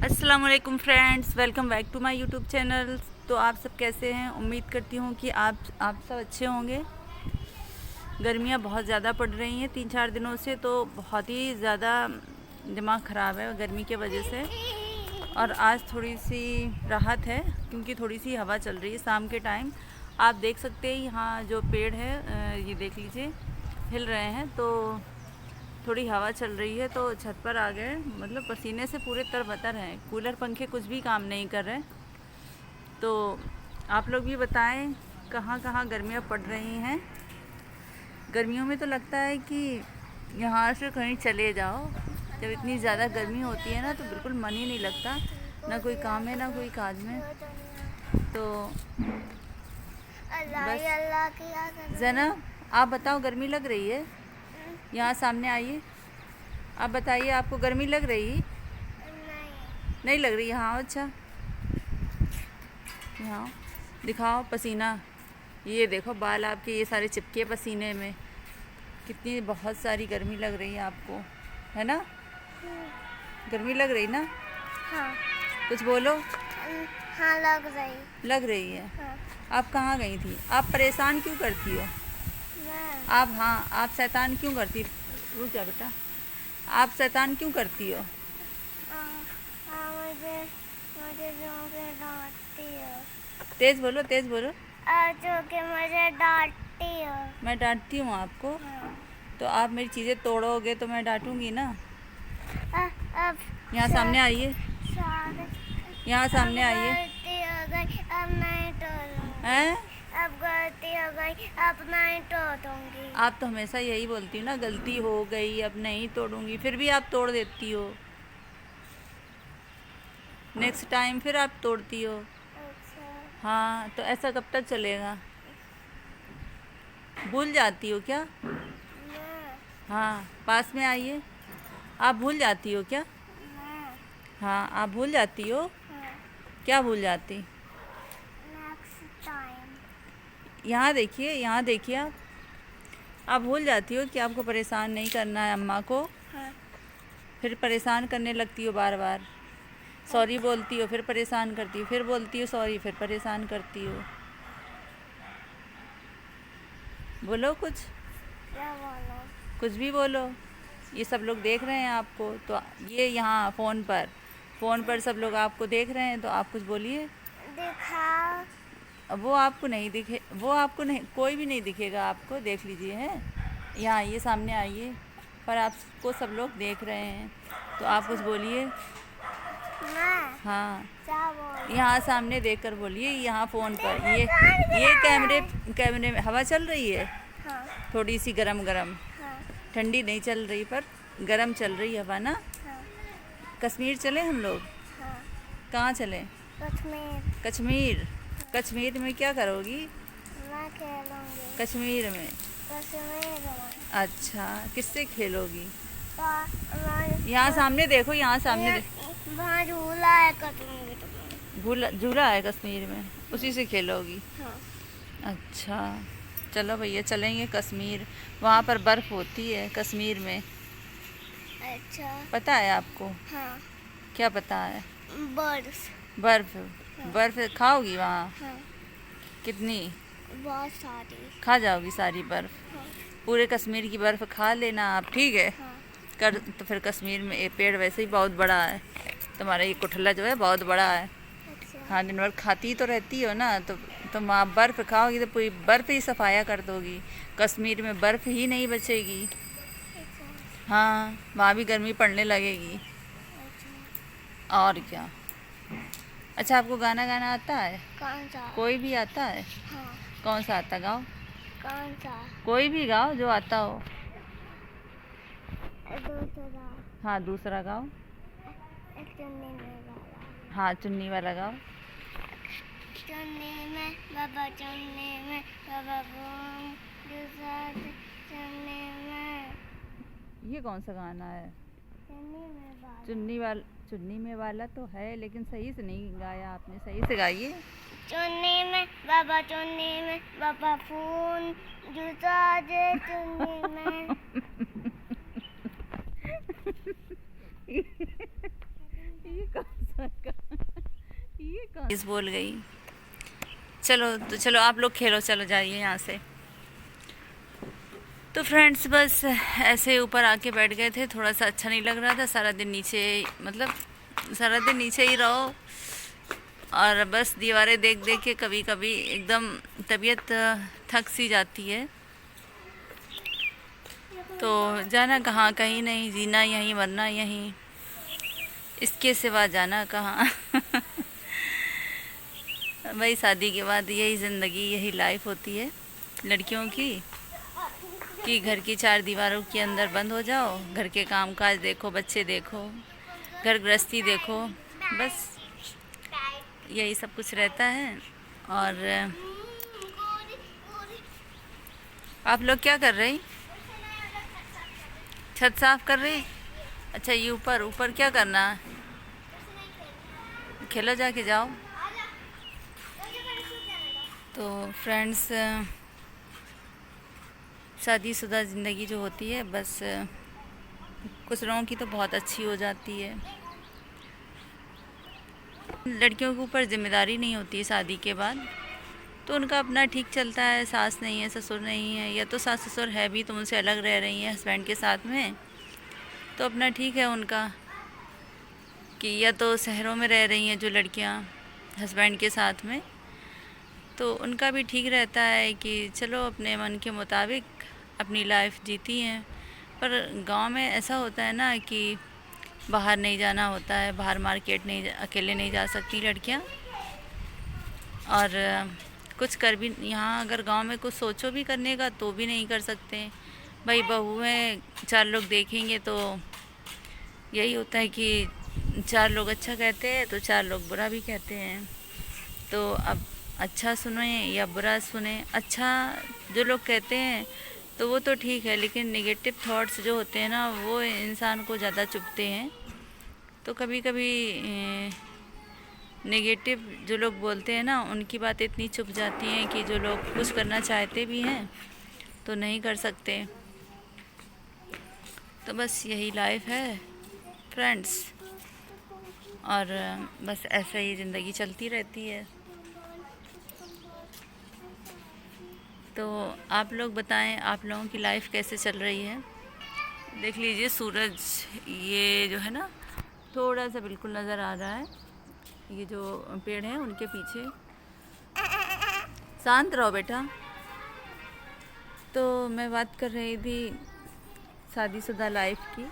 अस्सलाम वालेकुम friends, welcome back to my YouTube channel. तो आप सब कैसे हैं? उम्मीद करती हूँ कि आप सब अच्छे होंगे। गर्मियाँ बहुत ज़्यादा पड़ रही हैं 3-4 दिनों से, तो बहुत ही ज़्यादा दिमाग ख़राब है गर्मी के वजह से। और आज थोड़ी सी राहत है क्योंकि थोड़ी सी हवा चल रही है शाम के टाइम। आप देख सकते हैं यहाँ जो पेड़ है ये देख लीजिए हिल रहे हैं, तो थोड़ी हवा चल रही है तो छत पर आ गए। मतलब पसीने से पूरे तरबतर हैं, कूलर पंखे कुछ भी काम नहीं कर रहे। तो आप लोग भी बताएं कहाँ कहाँ गर्मियाँ पड़ रही हैं। गर्मियों में तो लगता है कि यहाँ से कहीं चले जाओ। जब इतनी ज़्यादा गर्मी होती है ना तो बिल्कुल मन ही नहीं लगता, ना कोई काम है ना कोई काज में। तो बस ज़ैनब, आप बताओ गर्मी लग रही है? यहाँ सामने आइए, आप बताइए आपको गर्मी लग रही? नहीं लग रही। यहाँ अच्छा, यहाँ दिखाओ पसीना। ये देखो बाल आपके ये सारे चिपके पसीने में। कितनी बहुत सारी गर्मी लग रही है आपको, है ना? गर्मी लग रही ना? हाँ। कुछ बोलो। हाँ लग रही है। हाँ। आप कहाँ गई थी? आप परेशान क्यों करती हो? आप आप शैतान क्यों करती? रुक जा बेटा, आप शैतान क्यों करती हो? मुझे मुझे जो के डांटती हो। तेज बोलो, तेज बोलो। जो कि मुझे डांटती हो। मैं डांटती हूँ आपको? हाँ। तो आप मेरी चीज़ें तोड़ोगे तो मैं डांटूंगी ना। अब यहाँ सामने आइए, यहाँ सामने आइए। गलती हो गई, अब नहीं तोड़ूंगी। हैं? अब गलती हो गई, अब नहीं तोड़ूंगी। आप तो हमेशा यही बोलती हो ना, गलती हो गई अब नहीं तोड़ूंगी, फिर भी आप तोड़ देती हो। नेक्स्ट टाइम फिर आप तोड़ती हो। अच्छा। हाँ, तो ऐसा कब तक चलेगा? भूल जाती हो क्या? हाँ, पास में आइए। आप भूल जाती हो क्या? हाँ, आप भूल जाती हो। क्या भूल जाती? Next time. यहाँ देखिए, यहाँ देखिए। आप भूल जाती हो कि आपको परेशान नहीं करना है अम्मा को। हाँ। फिर परेशान करने लगती हो बार बार। सॉरी बोलती हो, फिर परेशान करती हो, फिर बोलती हो सॉरी, फिर परेशान करती हो। बोलो कुछ, क्या बोलो? कुछ भी बोलो। ये सब लोग देख रहे हैं आपको, तो ये यहाँ फ़ोन पर सब लोग आपको देख रहे हैं, तो आप कुछ बोलिए। दिखाओ। अब वो आपको नहीं दिखे, वो आपको नहीं, कोई भी नहीं दिखेगा आपको। देख लीजिए, हैं यहाँ आइए, सामने आइए। पर आपको सब लोग देख रहे हैं, तो आप कुछ बोलिए। हाँ, क्या बोलो? यहाँ सामने देखकर बोलिए। यहाँ फ़ोन पर ये कैमरे में हवा चल रही है। हाँ। थोड़ी सी गरम गरम, हाँ। ठंडी नहीं चल रही पर गरम चल रही है हवा ना। हाँ। कश्मीर चले हम लोग? हाँ। कहाँ चले? कश्मीर। कश्मीर? कश्मीर में क्या करोगी? मैं खेलूंगी कश्मीर में? कश्मीर में। अच्छा, किससे खेलोगी? मैं यहाँ सामने देखो, यहाँ सामने देखो। वहाँ झूला है कश्मीर में। झूला है कश्मीर में, उसी से खेलोगी? हाँ। अच्छा, चलो भैया चलेंगे कश्मीर। वहाँ पर बर्फ़ होती है कश्मीर में, अच्छा। पता है आपको? हाँ। क्या पता है? बर्फ। बर्फ़ खाओगी वहाँ? हाँ। कितनी बहुत सारी। खा जाओगी? सारी बर्फ़? हाँ। पूरे कश्मीर की बर्फ़ खा लेना आप, ठीक है? हाँ। तो फिर कश्मीर में ये पेड़ वैसे ही बहुत बड़ा है। तुम्हारा ये कुठला जो है बहुत बड़ा है। अच्छा। हाँ, दिन भर खाती तो रहती हो ना, तो तुम आप बर्फ़ खाओगी तो पूरी बर्फ़ ही सफाया कर दोगी। कश्मीर में बर्फ़ ही नहीं बचेगी। अच्छा। हाँ, वहाँ भी गर्मी पड़ने लगेगी। अच्छा। और क्या। अच्छा, आपको गाना गाना आता है? कौन सा? कोई भी आता है? हाँ। कौन सा आता? गाओ। कौन सा? कोई भी गाओ जो आता हो। दूसरा। हाँ, दूसरा गाओ। एक चुन्नी में वाला। हाँ, चुन्नी वाला गाओ। चुन्नी में बाबा बूम दूसरा चुन्नी में। ये कौन सा गाना है? चुन्नी में चुन्नी में वाला तो है, लेकिन सही से नहीं गाया आपने, सही से गाइए। चुन्नी में बाबा फून जूता दे चुन्नी में। ये कौन सा इस बोल गई। चलो तो चलो आप लोग खेलो, चलो जाइए यहाँ से। तो फ्रेंड्स बस ऐसे ऊपर आके बैठ गए थे, थोड़ा सा अच्छा नहीं लग रहा था। सारा दिन नीचे, मतलब सारा दिन नीचे ही रहो और बस दीवारें देख देख के कभी कभी एकदम तबीयत थक सी जाती है। तो जाना कहाँ, कहीं नहीं, जीना यहीं मरना यहीं, इसके सिवा जाना कहाँ। भाई शादी के बाद यही ज़िंदगी, यही लाइफ होती है लड़कियों की, कि घर की चार दीवारों के अंदर बंद हो जाओ, घर के काम काज देखो, बच्चे देखो, घर गृहस्थी देखो, बस यही सब कुछ रहता है। और आप लोग क्या कर रही? छत साफ कर रही? अच्छा, ये ऊपर ऊपर क्या करना है? खेलो, जाके जाओ। तो फ्रेंड्स शादीशुदा ज़िंदगी जो होती है, बस कुछ लोगों की तो बहुत अच्छी हो जाती है। लड़कियों के ऊपर जिम्मेदारी नहीं होती है शादी के बाद, तो उनका अपना ठीक चलता है। सास नहीं है, ससुर नहीं है, या तो सास ससुर है भी तो उनसे अलग रह रही हैं हस्बैंड के साथ में, तो अपना ठीक है उनका। कि या तो शहरों में रह रही हैं जो लड़कियां हस्बैंड के साथ में, तो उनका भी ठीक रहता है कि चलो अपने मन के मुताबिक अपनी लाइफ जीती हैं। पर गांव में ऐसा होता है ना कि बाहर नहीं जाना होता है, बाहर मार्केट नहीं, अकेले नहीं जा सकती लड़कियां। और कुछ कर भी, यहाँ अगर गांव में कुछ सोचो भी करने का तो भी नहीं कर सकते। भाई बहू हैं, चार लोग देखेंगे तो यही होता है कि चार लोग अच्छा कहते हैं तो चार लोग बुरा भी कहते हैं। तो अब अच्छा सुने या बुरा सुने, अच्छा जो लोग कहते हैं तो वो तो ठीक है, लेकिन नेगेटिव थॉट्स जो होते हैं ना, वो इंसान को ज़्यादा चुभते हैं। तो कभी कभी नेगेटिव जो लोग बोलते हैं ना, उनकी बातें इतनी चुभ जाती हैं कि जो लोग कुछ करना चाहते भी हैं तो नहीं कर सकते। तो बस यही लाइफ है फ्रेंड्स, और बस ऐसा ही ज़िंदगी चलती रहती है। तो आप लोग बताएं, आप लोगों की लाइफ कैसे चल रही है? देख लीजिए सूरज, ये जो है ना थोड़ा सा बिल्कुल नज़र आ रहा है, ये जो पेड़ हैं उनके पीछे। शांत रहो बेटा। तो मैं बात कर रही थी शादीशुदा लाइफ की।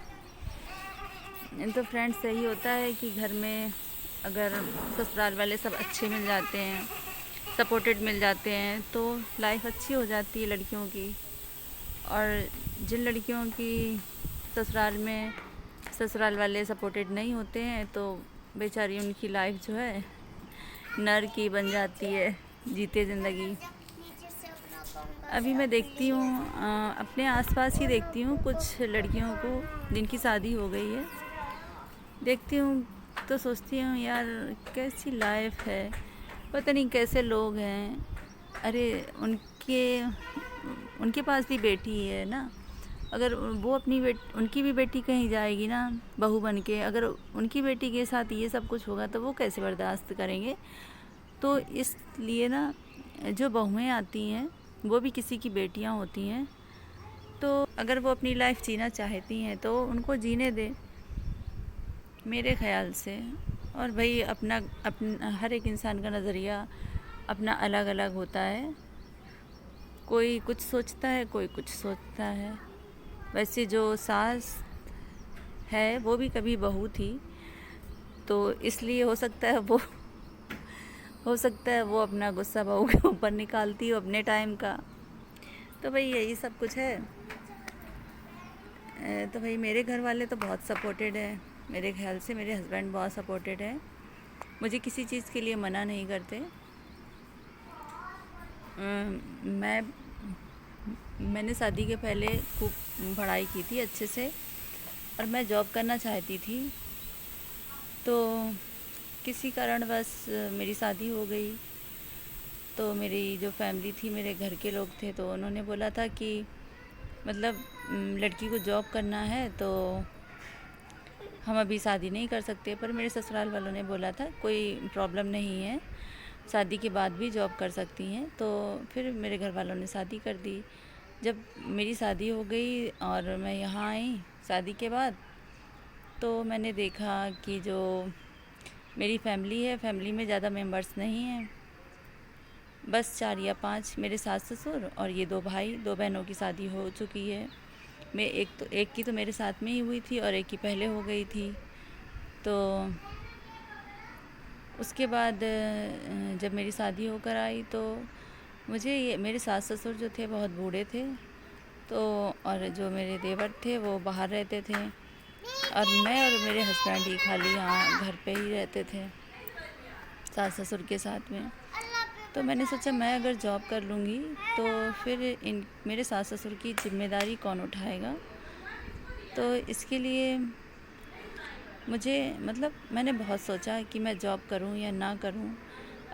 तो फ्रेंड्स यही होता है कि घर में अगर ससुराल वाले सब अच्छे मिल जाते हैं, सपोर्टेड मिल जाते हैं, तो लाइफ अच्छी हो जाती है लड़कियों की। और जिन लड़कियों की ससुराल वाले सपोर्टेड नहीं होते हैं, तो बेचारी उनकी लाइफ जो है नर की बन जाती है, जीते ज़िंदगी। अभी मैं देखती हूँ, अपने आसपास ही देखती हूँ कुछ लड़कियों को जिनकी शादी हो गई है, देखती हूँ तो सोचती हूँ यार कैसी लाइफ है, पता नहीं कैसे लोग हैं। अरे उनके पास भी बेटी है ना, अगर वो उनकी भी बेटी कहीं जाएगी ना बहू बन के, अगर उनकी बेटी के साथ ये सब कुछ होगा तो वो कैसे बर्दाश्त करेंगे। तो इसलिए ना जो बहुएं आती हैं वो भी किसी की बेटियां होती हैं, तो अगर वो अपनी लाइफ जीना चाहती हैं तो उनको जीने दे मेरे ख़्याल से। और भाई अपना हर एक इंसान का नज़रिया अपना अलग अलग होता है, कोई कुछ सोचता है, कोई कुछ सोचता है। वैसे जो सास है वो भी कभी बहू थी, तो इसलिए हो सकता है वो अपना गुस्सा बहू के ऊपर निकालती हो अपने टाइम का। तो भाई यही सब कुछ है। तो भाई मेरे घर वाले तो बहुत सपोर्टेड है, मेरे ख्याल से मेरे हस्बैंड बहुत सपोर्टेड है, मुझे किसी चीज़ के लिए मना नहीं करते। मैंने शादी के पहले खूब पढ़ाई की थी अच्छे से, और मैं जॉब करना चाहती थी, तो किसी कारणवश मेरी शादी हो गई। तो मेरी जो फैमिली थी, मेरे घर के लोग थे, तो उन्होंने बोला था कि मतलब लड़की को जॉब करना है तो हम अभी शादी नहीं कर सकते, पर मेरे ससुराल वालों ने बोला था कोई प्रॉब्लम नहीं है, शादी के बाद भी जॉब कर सकती हैं। तो फिर मेरे घर वालों ने शादी कर दी। जब मेरी शादी हो गई और मैं यहाँ आई शादी के बाद, तो मैंने देखा कि जो मेरी फैमिली है, फैमिली में ज़्यादा मेंबर्स नहीं हैं, बस 4 या 5 मेरे सास ससुर और ये 2 भाई, 2 बहनों की शादी हो चुकी है। मैं एक की तो मेरे साथ में ही हुई थी और एक की पहले हो गई थी। तो उसके बाद जब मेरी शादी होकर आई तो मुझे ये मेरे सास ससुर जो थे बहुत बूढ़े थे, तो और जो मेरे देवर थे वो बाहर रहते थे और मैं और मेरे हस्बैंड ही खाली यहाँ घर पे ही रहते थे सास ससुर के साथ में। तो मैंने सोचा मैं अगर जॉब कर लूँगी तो फिर इन मेरे सास ससुर की जिम्मेदारी कौन उठाएगा। तो इसके लिए मुझे मतलब मैंने बहुत सोचा कि मैं जॉब करूं या ना करूं,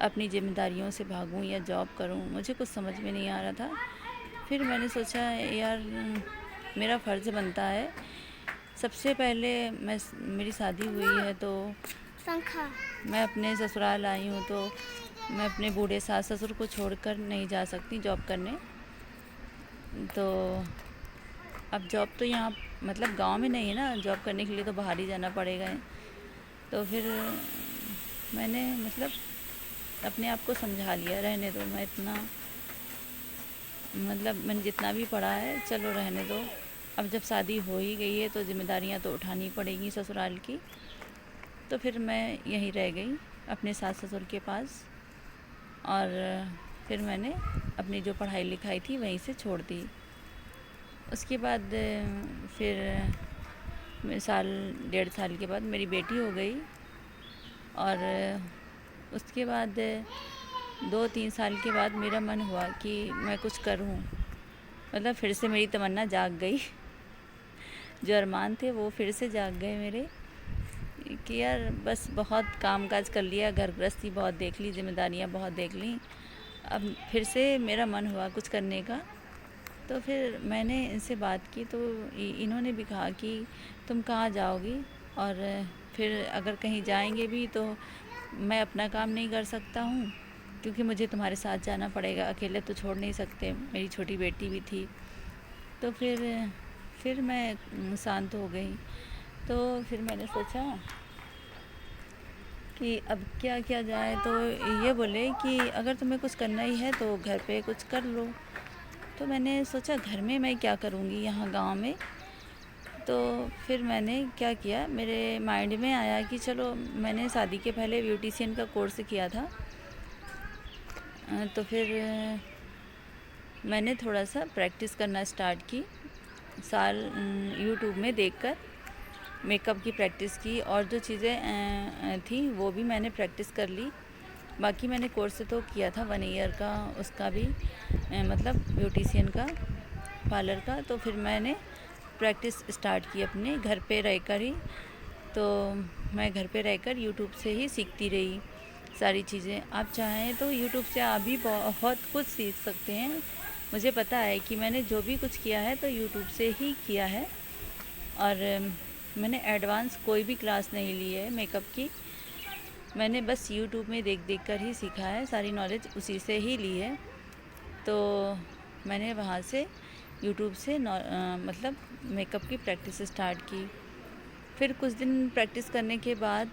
अपनी ज़िम्मेदारियों से भागूं या जॉब करूं, मुझे कुछ समझ में नहीं आ रहा था। फिर मैंने सोचा यार मेरा फ़र्ज़ बनता है, सबसे पहले मेरी शादी हुई है तो पंखा मैं अपने ससुराल आई हूँ, तो मैं अपने बूढ़े सास ससुर को छोड़कर नहीं जा सकती जॉब करने। तो अब जॉब तो यहाँ मतलब गांव में नहीं है ना, जॉब करने के लिए तो बाहर ही जाना पड़ेगा। तो फिर मैंने मतलब अपने आप को समझा लिया, रहने दो, मैं इतना मतलब मैंने जितना भी पढ़ा है चलो रहने दो, अब जब शादी हो ही गई है तो जिम्मेदारियाँ तो उठानी पड़ेंगी ससुराल की। तो फिर मैं यहीं रह गई अपने सास ससुर के पास और फिर मैंने अपनी जो पढ़ाई लिखाई थी वहीं से छोड़ दी। उसके बाद फिर साल 1.5 साल के बाद मेरी बेटी हो गई और उसके बाद 2-3 साल के बाद मेरा मन हुआ कि मैं कुछ करूं, मतलब फिर से मेरी तमन्ना जाग गई जो अरमान थे वो फिर से जाग गए मेरे कि यार बस बहुत काम काज कर लिया, घर गृहस्थी बहुत देख ली, जिम्मेदारियां बहुत देख ली, अब फिर से मेरा मन हुआ कुछ करने का। तो फिर मैंने इनसे बात की तो इन्होंने भी कहा कि तुम कहाँ जाओगी, और फिर अगर कहीं जाएंगे भी तो मैं अपना काम नहीं कर सकता हूँ क्योंकि मुझे तुम्हारे साथ जाना पड़ेगा, अकेले तो छोड़ नहीं सकते, मेरी छोटी बेटी भी थी। तो फिर मैं शांत हो गई। तो फिर मैंने सोचा कि अब क्या किया जाए। तो ये बोले कि अगर तुम्हें कुछ करना ही है तो घर पे कुछ कर लो। तो मैंने सोचा घर में मैं क्या करूँगी यहाँ गांव में। तो फिर मैंने क्या किया, मेरे माइंड में आया कि चलो मैंने शादी के पहले ब्यूटिशियन का कोर्स किया था, तो फिर मैंने थोड़ा सा प्रैक्टिस करना स्टार्ट की, यूट्यूब में देखकर मेकअप की प्रैक्टिस की और जो चीज़ें थी वो भी मैंने प्रैक्टिस कर ली। बाकी मैंने कोर्स तो किया था 1 ईयर का, उसका भी मतलब ब्यूटिशियन का, पार्लर का। तो फिर मैंने प्रैक्टिस स्टार्ट की अपने घर पे रहकर ही। तो मैं घर पे रहकर यूट्यूब से ही सीखती रही सारी चीज़ें। आप चाहें तो यूट्यूब से आप भी बहुत कुछ सीख सकते हैं। मुझे पता है कि मैंने जो भी कुछ किया है तो यूट्यूब से ही किया है और मैंने एडवांस कोई भी क्लास नहीं ली है मेकअप की। मैंने बस यूट्यूब में देख देख कर ही सीखा है, सारी नॉलेज उसी से ही ली है। तो मैंने वहाँ से यूट्यूब से मतलब मेकअप की प्रैक्टिस स्टार्ट की। फिर कुछ दिन प्रैक्टिस करने के बाद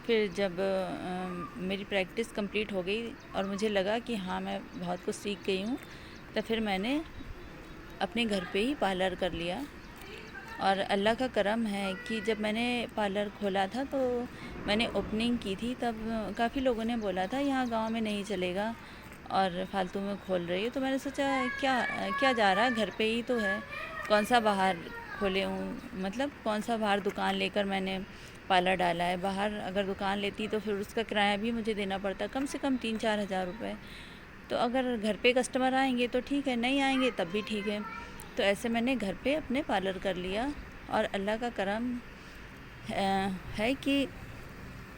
फिर जब मेरी प्रैक्टिस कंप्लीट हो गई और मुझे लगा कि हाँ मैं बहुत कुछ सीख गई हूँ, तो फिर मैंने अपने घर पे ही पार्लर कर लिया। और अल्लाह का करम है कि जब मैंने पार्लर खोला था तो मैंने ओपनिंग की थी, तब काफ़ी लोगों ने बोला था यहाँ गांव में नहीं चलेगा और फालतू में खोल रही है। तो मैंने सोचा क्या जा रहा है, घर पे ही तो है, कौन सा बाहर खोले हूँ, मतलब कौन सा बाहर दुकान लेकर मैंने पार्लर डाला है। बाहर अगर दुकान लेती तो फिर उसका किराया भी मुझे देना पड़ता, कम से कम 3-4 हज़ार रुपये। तो अगर घर पे कस्टमर आएंगे तो ठीक है, नहीं आएंगे तब भी ठीक है। तो ऐसे मैंने घर पे अपने पार्लर कर लिया और अल्लाह का करम है कि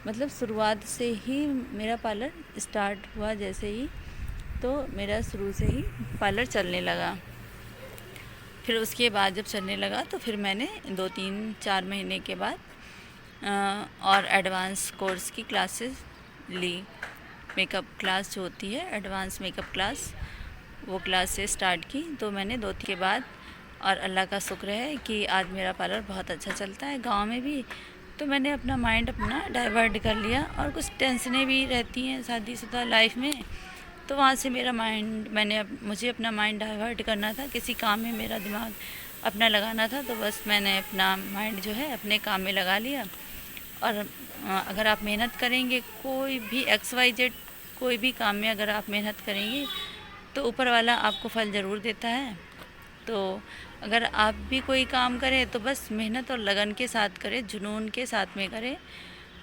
मतलब शुरुआत से ही मेरा पार्लर स्टार्ट हुआ, जैसे ही तो मेरा शुरू से ही पार्लर चलने लगा। फिर उसके बाद जब चलने लगा तो फिर मैंने 2-3-4 महीने के बाद और एडवांस कोर्स की क्लासेस ली। मेकअप क्लास जो होती है, एडवांस मेकअप क्लास, वो क्लास से स्टार्ट की। तो मैंने 2 के बाद, और अल्लाह का शुक्र है कि आज मेरा पार्लर बहुत अच्छा चलता है गांव में भी। तो मैंने अपना माइंड डाइवर्ट कर लिया, और कुछ टेंशनें भी रहती हैं शादीशुदा लाइफ में, तो वहाँ से मेरा माइंड मुझे अपना माइंड डाइवर्ट करना था, किसी काम में मेरा दिमाग अपना लगाना था। तो बस मैंने अपना माइंड जो है अपने काम में लगा लिया। और अगर आप मेहनत करेंगे, कोई भी XYZ कोई भी काम में अगर आप मेहनत करेंगे तो ऊपर वाला आपको फल ज़रूर देता है। तो अगर आप भी कोई काम करें तो बस मेहनत और लगन के साथ करें, जुनून के साथ में करें,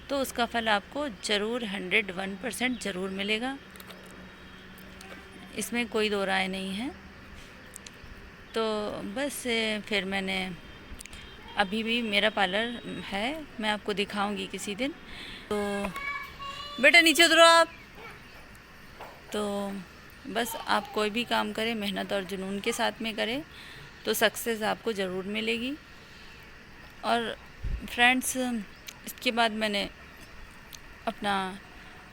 तो उसका फल आपको ज़रूर 101% ज़रूर मिलेगा, इसमें कोई दो राय नहीं है। तो बस फिर मैंने, अभी भी मेरा पार्लर है, मैं आपको दिखाऊंगी किसी दिन। तो बेटा नीचे उतरो आप। तो बस आप कोई भी काम करें मेहनत और जुनून के साथ में करें तो सक्सेस आपको ज़रूर मिलेगी। और फ्रेंड्स, इसके बाद मैंने अपना,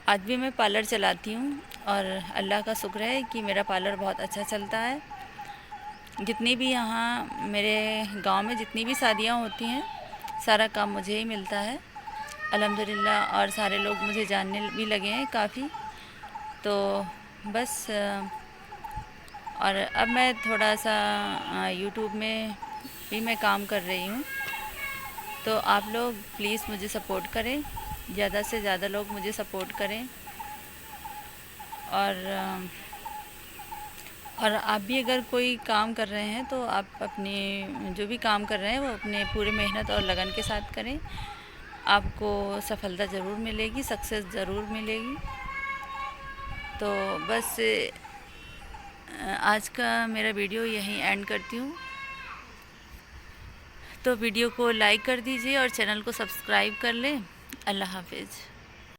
आज भी मैं पार्लर चलाती हूँ, और अल्लाह का शुक्र है कि मेरा पार्लर बहुत अच्छा चलता है। जितनी भी यहाँ मेरे गांव में जितनी भी शादियाँ होती हैं, सारा काम मुझे ही मिलता है अल्हम्दुलिल्लाह, और सारे लोग मुझे जानने भी लगे हैं काफ़ी। तो बस और अब मैं थोड़ा सा यूट्यूब में भी मैं काम कर रही हूँ। तो आप लोग प्लीज़ मुझे सपोर्ट करें, ज़्यादा से ज़्यादा लोग मुझे सपोर्ट करें। और आप भी अगर कोई काम कर रहे हैं तो आप अपने जो भी काम कर रहे हैं वो अपने पूरे मेहनत और लगन के साथ करें, आपको सफलता ज़रूर मिलेगी, सक्सेस ज़रूर मिलेगी। तो बस आज का मेरा वीडियो यहीं एंड करती हूँ। तो वीडियो को लाइक कर दीजिए और चैनल को सब्सक्राइब कर लें। अल्लाह हाफिज़।